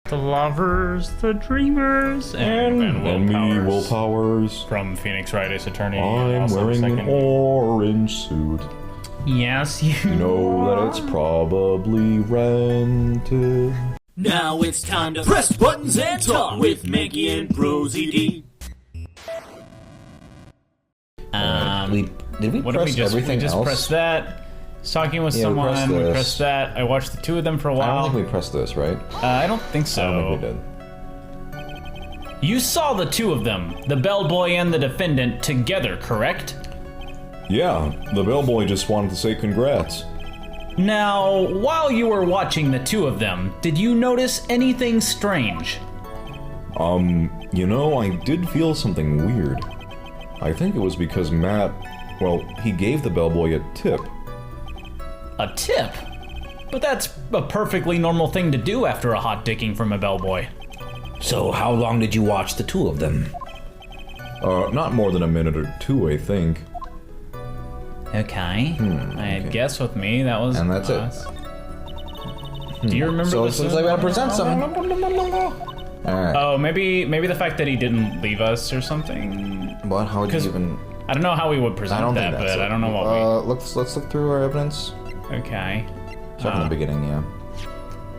the lovers, the dreamers, and Will Powers from Phoenix Wright Ace Attorney. I'm wearing an orange suit. Yes, you know that it's probably rented. Now it's time to press buttons and talk with Manky and ProZD. Did we press everything else? We just pressed that. Talking with someone, we pressed that. I watched the two of them for a while. I don't think we pressed this, right? I don't think so. I don't think we did. You saw the two of them, the bellboy and the defendant, together, correct? Yeah, the bellboy just wanted to say congrats. Now, while you were watching the two of them, did you notice anything strange? You know, I did feel something weird. I think it was because Matt, well, he gave the bellboy a tip. A tip? But that's a perfectly normal thing to do after a hot dicking from a bellboy. So how long did you watch the two of them? Not more than a minute or two, I think. Okay. I guess with me, that was and that's it. Do you remember so this? So it looks like we gotta present something. Alright. Oh, maybe the fact that he didn't leave us or something. What? How would you even... I don't know how we would present that, but I don't know what we... Let's look through our evidence. Okay. Start from the beginning, yeah.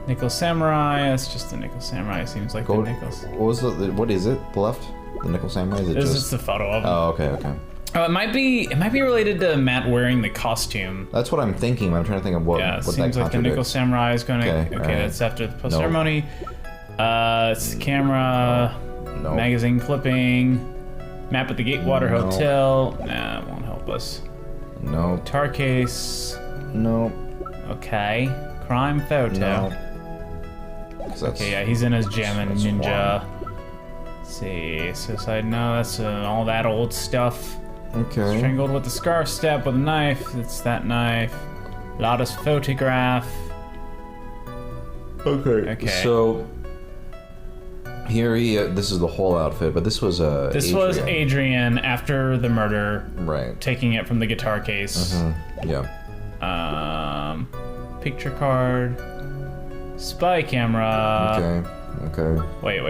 Nickel Samurai, that's just the Nickel Samurai, seems like the Nickels. What is it? The left? The Nickel Samurai? Is it this is the photo of him. Oh, okay. Oh, it might be related to Matt wearing the costume. That's what I'm thinking. I'm trying to think of what that seems like the Nickel Samurai is going to... Okay, that's after the post-ceremony. It's the camera, magazine clipping, map at the Gatewater Hotel. Nah, it won't help us. No. Guitar case. No. Okay. Crime photo. No. Okay, yeah, he's in his Jammin' Ninja. Let's see. Suicide, no, that's all that old stuff. Okay. Strangled with the scarf, stabbed with a knife. It's that knife. Loudest photograph. Okay. So here this is the whole outfit, but this was was Adrian after the murder. Right. Taking it from the guitar case. Yeah. Picture card. Spy camera. Okay. Wait.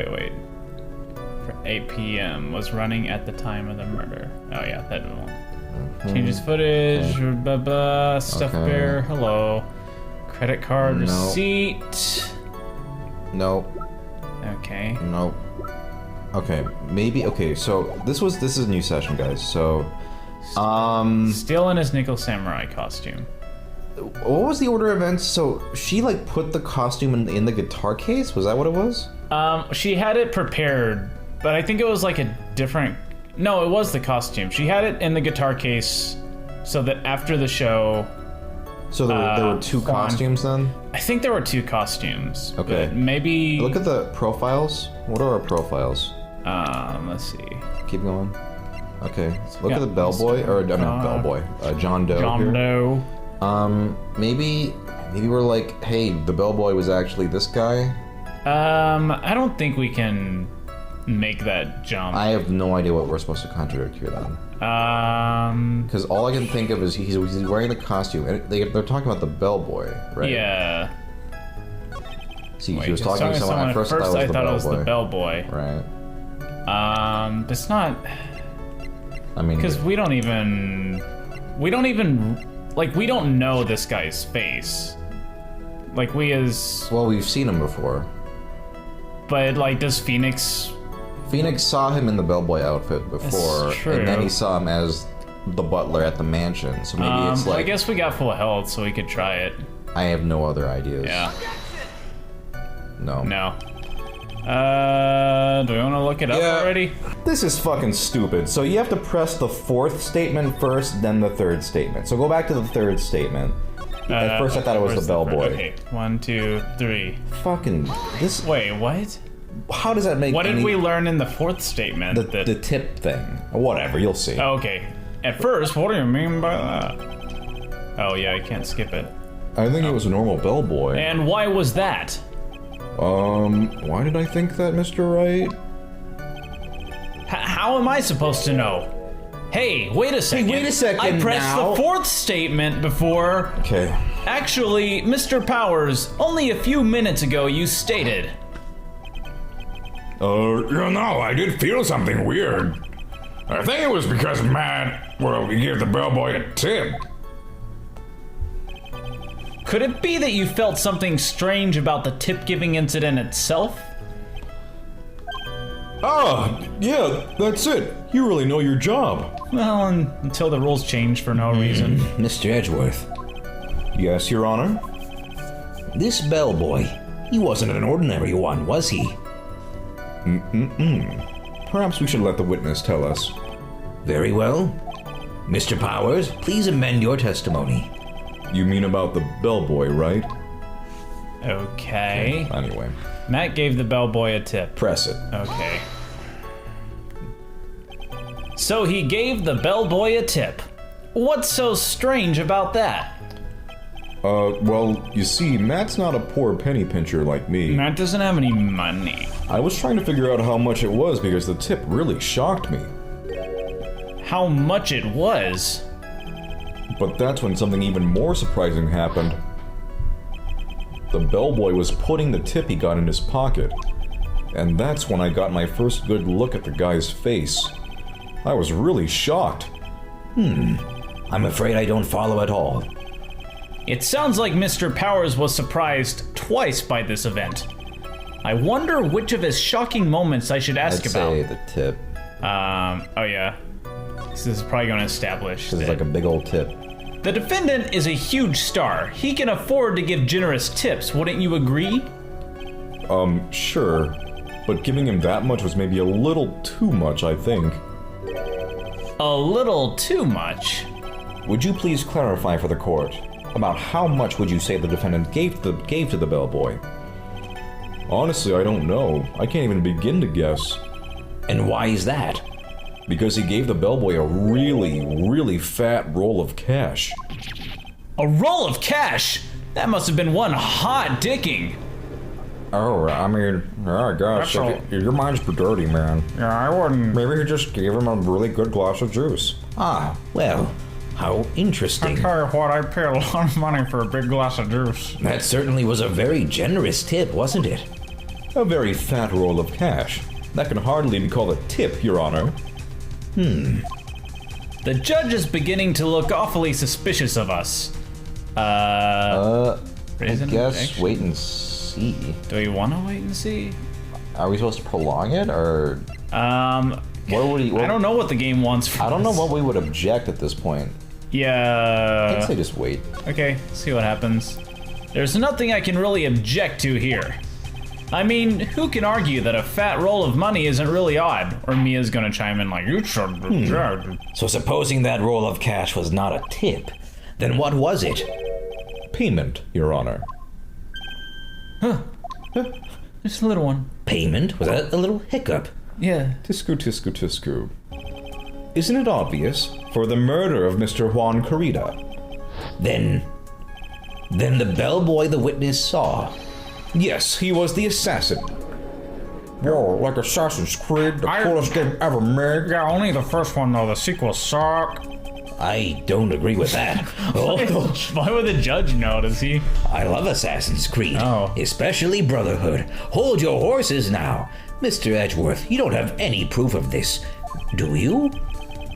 For 8 p.m. was running at the time of the murder. Oh yeah, that one. Changes footage. Blah blah. Stuff bear. Hello. Credit card receipt. No. Okay. No. Okay. Maybe. Okay. So this is a new session, guys. So, still in his Nickel Samurai costume. What was the order of events? So she like put the costume in the guitar case. Was that what it was? She had it prepared, but I think it was like a different. No, it was the costume. She had it in the guitar case, so that after the show. So there were two costumes then? I think there were two costumes. Okay. But maybe... Look at the profiles. What are our profiles? Let's see. Keep going. Okay. Look at the bellboy, or I mean bellboy. John Doe. John Doe. Maybe we're like, hey, the bellboy was actually this guy. I don't think we can make that jump. I have no idea what we're supposed to contradict here then. Because all I can think of is he's wearing the costume, and they're talking about the bellboy, right? Yeah. See, he was talking to someone. At first I thought it was the bellboy. Right. It's not. I mean, because we don't even like we don't know this guy's face. Like we've seen him before. But like, does Phoenix saw him in the bellboy outfit before, and then he saw him as the butler at the mansion. So maybe it's like. I guess we got full health, so we could try it. I have no other ideas. Yeah. No. Do we want to look it up already? This is fucking stupid. So you have to press the fourth statement first, then the third statement. So go back to the third statement. At first I thought it was the bellboy. Okay, 1, 2, 3. Fucking this. Wait, what? How does that make? What did we learn in the fourth statement? The tip thing. Whatever, you'll see. Oh, okay. At first, what do you mean by that? Oh yeah, I can't skip it. I think it was a normal bellboy. And why was that? Why did I think that, Mr. Wright? How am I supposed to know? Hey, wait a second. I pressed the fourth statement before. Okay. Actually, Mr. Powers, only a few minutes ago you stated. I did feel something weird. I think it was because Matt, he gave the bellboy a tip. Could it be that you felt something strange about the tip-giving incident itself? Ah, yeah, that's it. You really know your job. Well, until the rules change for no reason. Mr. Edgeworth, Yes, Your Honor. this bellboy, he wasn't an ordinary one, was he? Perhaps we should let the witness tell us. Very well. Mr. Powers, please amend your testimony. You mean about the bellboy, right? Okay. Anyway, Matt gave the bellboy a tip. press it. Okay. So he gave the bellboy a tip. What's so strange about that? Well, you see, Matt's not a poor penny pincher like me. Matt doesn't have any money. I was trying to figure out how much it was because the tip really shocked me. How much it was? But that's when something even more surprising happened. The bellboy was putting the tip he got in his pocket. And that's when I got my first good look at the guy's face. I was really shocked. I'm afraid I don't follow at all. It sounds like Mr. Powers was surprised twice by this event. I wonder which of his shocking moments I should ask I'd about. say the tip. Oh yeah. This is probably going to establish It's that like a big old tip. the defendant is a huge star. He can afford to give generous tips, wouldn't you agree? Sure. But giving him that much was maybe a little too much, I think. A little too much. Would you please clarify for the court? About how much would you say the defendant gave to the bellboy? Honestly, I don't know. I can't even begin to guess. And why is that? Because he gave the bellboy a really, really fat roll of cash. A roll of cash? That must have been one hot dicking. Oh, I mean, I guess That's your mind's pretty dirty, man. Yeah, I wouldn't. Maybe he just gave him a really good glass of juice. Ah, well, how interesting. Tell you what, I pay a lot of money for a big glass of juice. That certainly was a very generous tip, wasn't it? A very fat roll of cash. That can hardly be called a tip, Your Honor. The judge is beginning to look awfully suspicious of us. Raise an objection? wait and see. Do we want to wait and see? Are we supposed to prolong it, or what would he? I don't know what the game wants from I don't know us. what we would object at this point. Yeah. I'd say just wait. Okay, see what happens. There's nothing I can really object to here. I mean, who can argue that a fat roll of money isn't really odd? Or Mia's gonna chime in like, you should object. So supposing that roll of cash was not a tip, then what was it? Payment, Your Honor. Just a little one. Payment? Was that a little hiccup? Yeah. Tisku, tisku, tisku. Isn't it obvious? For the murder of Mr. Juan Corrida. Then the bellboy the witness saw. Yes, he was the assassin. Whoa, like Assassin's Creed, the coolest game ever made. Yeah, only the first one though. The sequels suck. I don't agree with that. Oh, Why would the judge know? Does he? I love Assassin's Creed, Oh. especially Brotherhood. Hold your horses now. Mr. Edgeworth, you don't have any proof of this, do you?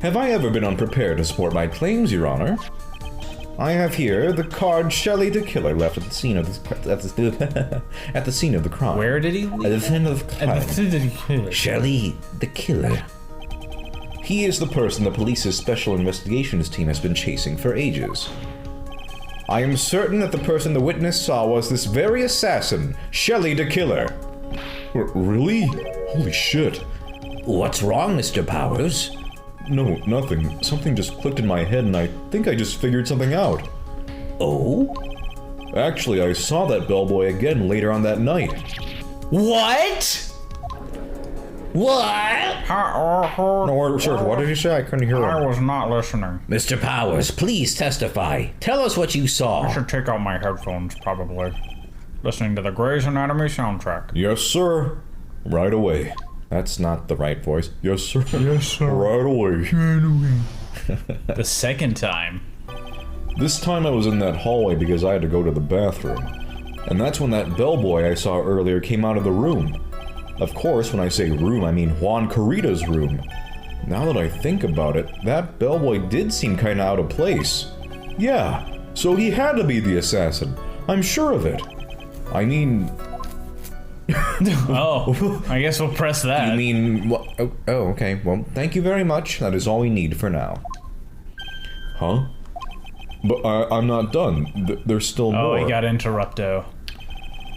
Have I ever been unprepared to support my claims, Your Honor? I have here the card Shelley the Killer left at the scene of at the scene of the crime. Where did he At leave? the scene of the crime. Shelley the Killer. He is the person the police's special investigations team has been chasing for ages. I am certain that the person the witness saw was this very assassin, Shelley the Killer. Really? Holy shit. What's wrong, Mr. Powers? No, nothing. Something just clicked in my head and I think I just figured something out. Oh? Actually, I saw that bellboy again later on that night. What? What? No, sir, what did you say? I couldn't hear him. was not listening. Mr. Powers, please testify. Tell us what you saw. Should take out my headphones, probably. Listening to the Grey's Anatomy soundtrack. Yes, sir. Right away. That's not the right voice. Yes, sir. Yes, sir. Right away. The second time. This time I was in that hallway because I had to go to the bathroom. And that's when that bellboy I saw earlier came out of the room. Of course, when I say room, I mean Juan Carita's room. Now that I think about it, that bellboy did seem kinda out of place. Yeah, so he had to be the assassin. I'm sure of it. I mean... Oh, I guess we'll press that. You mean... What? Oh, okay. Well, thank you very much. That is all we need for now. Huh? But I'm not done. There's still more. Oh, he got interrupto.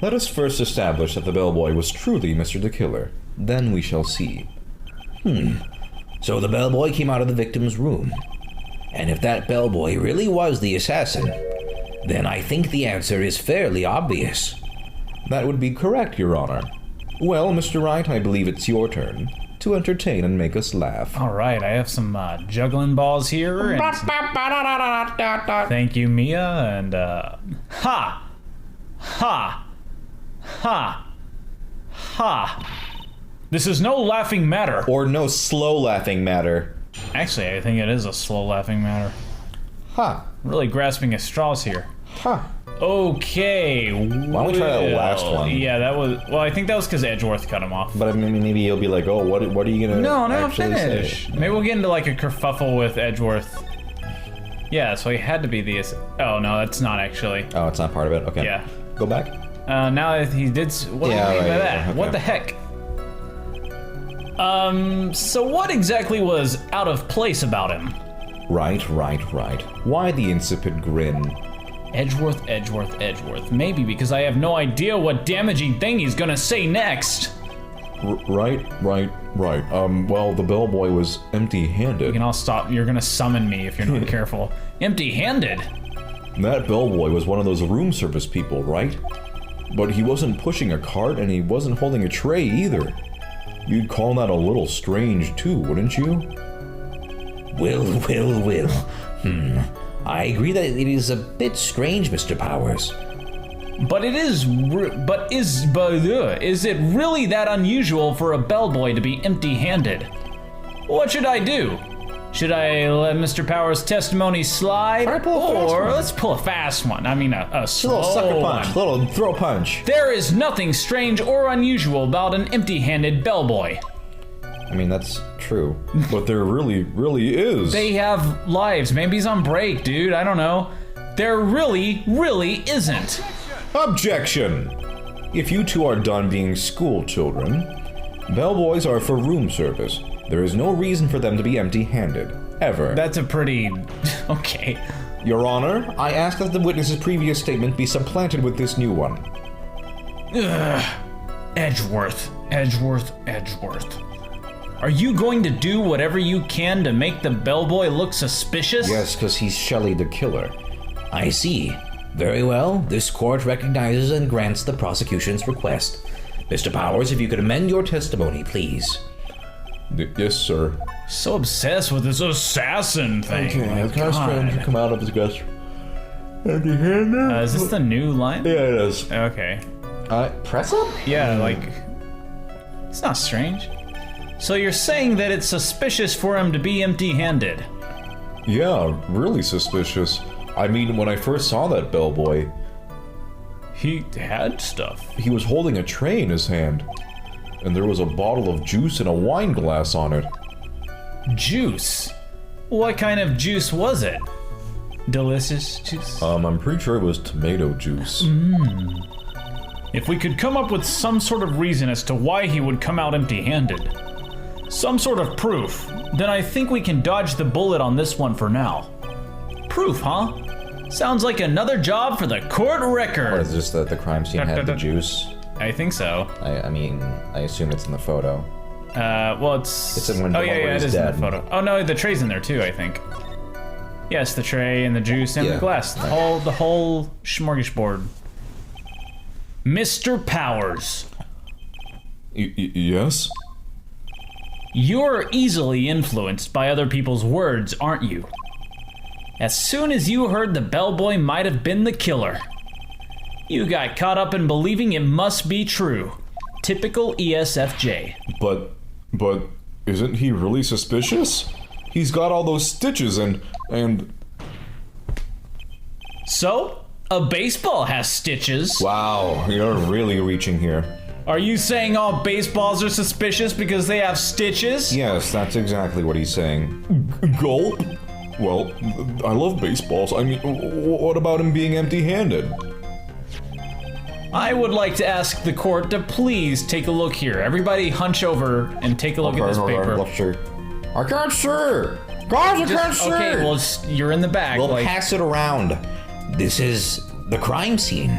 Let us first establish that the bellboy was truly Mr. the Killer. Then we shall see. So the bellboy came out of the victim's room. And if that bellboy really was the assassin, then I think the answer is fairly obvious. That would be correct, Your Honor. Well, Mr. Wright, I believe it's your turn to entertain and make us laugh. All right, I have some juggling balls here. And thank you, Mia. And ha, ha, ha, ha. This is no laughing matter. Or no slow laughing matter. Actually, I think it is a slow laughing matter. Ha. Really grasping at straws here. Ha. Okay. Why don't we try that last one? Yeah, that was... Well, I think that was because Edgeworth cut him off. But I mean, maybe you'll be like, oh, what are you gonna actually finish. say? Maybe we'll get into like a kerfuffle with Edgeworth. Yeah, so he had to be the... Oh, no, that's not actually. Oh, it's not part of it? Okay. Yeah. Go back. Now that he did... What do you mean by that? Okay. What the heck? So what exactly was out of place about him? Right. Why the insipid grin? Edgeworth. Maybe because I have no idea what damaging thing he's gonna say next. Right. Well, the bellboy was empty-handed. You can all stop. You're gonna summon me if you're not careful. Empty-handed? That bellboy was one of those room service people, right? But he wasn't pushing a cart and he wasn't holding a tray either. You'd call that a little strange too, wouldn't you? Will. I agree that it is a bit strange, Mr. Powers. But is it really that unusual for a bellboy to be empty-handed? What should I do? Should I let Mr. Powers' testimony slide? Or let's pull a fast one. I mean, a slow little sucker punch, one. little throw punch. There is nothing strange or unusual about an empty-handed bellboy. I mean, that's true. But there really is. They have lives. Maybe he's on break, dude. I don't know. There really isn't. Objection! If you two are done being school children, bellboys are for room service. There is no reason for them to be empty-handed. Ever. That's a pretty... Okay. Your Honor, I ask that the witness's previous statement be supplanted with this new one. Ugh. Edgeworth. Are you going to do whatever you can to make the bellboy look suspicious? Yes, because he's Shelley the Killer. I see. Very well. This court recognizes and grants the prosecution's request. Mr. Powers, if you could amend your testimony, please. Yes, sir. So obsessed with this assassin thing. Okay, My the cast God. can come out of his guest. Empty-handed? Is this the new line? Yeah, it is. Okay. Press up? Yeah, like... It's not strange. So you're saying that it's suspicious for him to be empty-handed? Yeah, really suspicious. I mean, when I first saw that bellboy... He had stuff. He was holding a tray in his hand. And there was a bottle of juice and a wine glass on it. Juice? What kind of juice was it? Delicious juice? I'm pretty sure it was tomato juice. If we could come up with some sort of reason as to why he would come out empty-handed, some sort of proof, then I think we can dodge the bullet on this one for now. Proof, huh? Sounds like another job for the court record. Or is this that the crime scene had the juice? I think so. I mean, I assume it's in the photo. Well, it's in one oh where yeah, he's it is dead. in the photo. Oh no, the tray's in there too, I think. Yes, the tray and the juice and Yeah. the glass, the whole smorgasbord. Mr. Powers, Yes? you're easily influenced by other people's words, aren't you? As soon as you heard the bellboy might have been the killer, you got caught up in believing it must be true. Typical ESFJ. But isn't he really suspicious? He's got all those stitches and... So, a baseball has stitches. Wow, you're really reaching here. Are you saying all baseballs are suspicious because they have stitches? Yes, that's exactly what he's saying. Gulp? Well, I love baseballs. I mean, what about him being empty-handed? I would like to ask the court to please take a look here. Everybody hunch over and take a look at this paper. Let's see. I can't see! Guys, I can't see! Okay, well, you're in the back. We'll pass it around. This is the crime scene.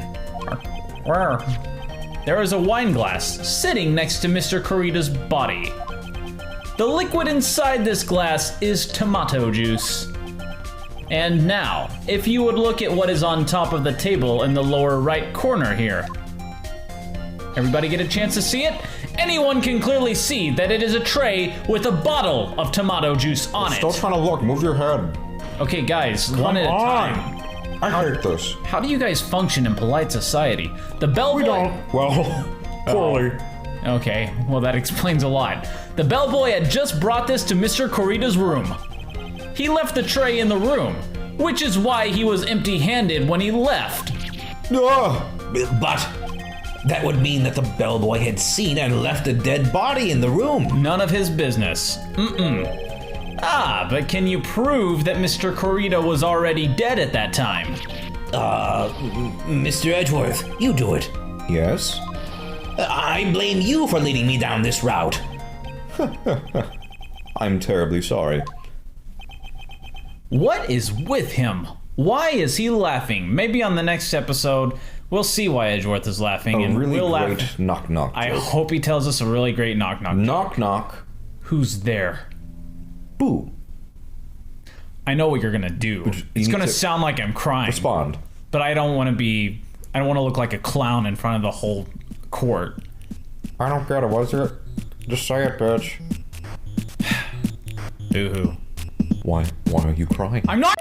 Where? There is a wine glass sitting next to Mr. Kurita's body. The liquid inside this glass is tomato juice. And now, if you would look at what is on top of the table in the lower right corner here. Everybody get a chance to see it? Anyone can clearly see that it is a tray with a bottle of tomato juice on it. Still trying to look. Move your head. Okay, guys, one at a time. I hate this. How do you guys function in polite society? The bellboy... We don't. Well, poorly. Okay, well that explains a lot. The bellboy had just brought this to Mr. Kurita's room. He left the tray in the room, which is why he was empty-handed when he left. But that would mean that the bellboy had seen and left a dead body in the room. None of his business. But can you prove that Mr. Kurita was already dead at that time? Mr. Edgeworth, you do it. Yes? I blame you for leading me down this route. I'm terribly sorry. What is with him? Why is he laughing? Maybe on the next episode, we'll see why Edgeworth is laughing, and really we'll great laugh. knock-knock I joke. hope he tells us a really great knock-knock. Knock-knock. Who's there? Boo. I know what you're gonna do. It's need gonna to sound like I'm crying. Respond. But I don't want to be. I don't want to look like a clown in front of the whole court. I don't get it. What is it? Just say it, bitch. Boo-hoo. Why are you crying? I'm not.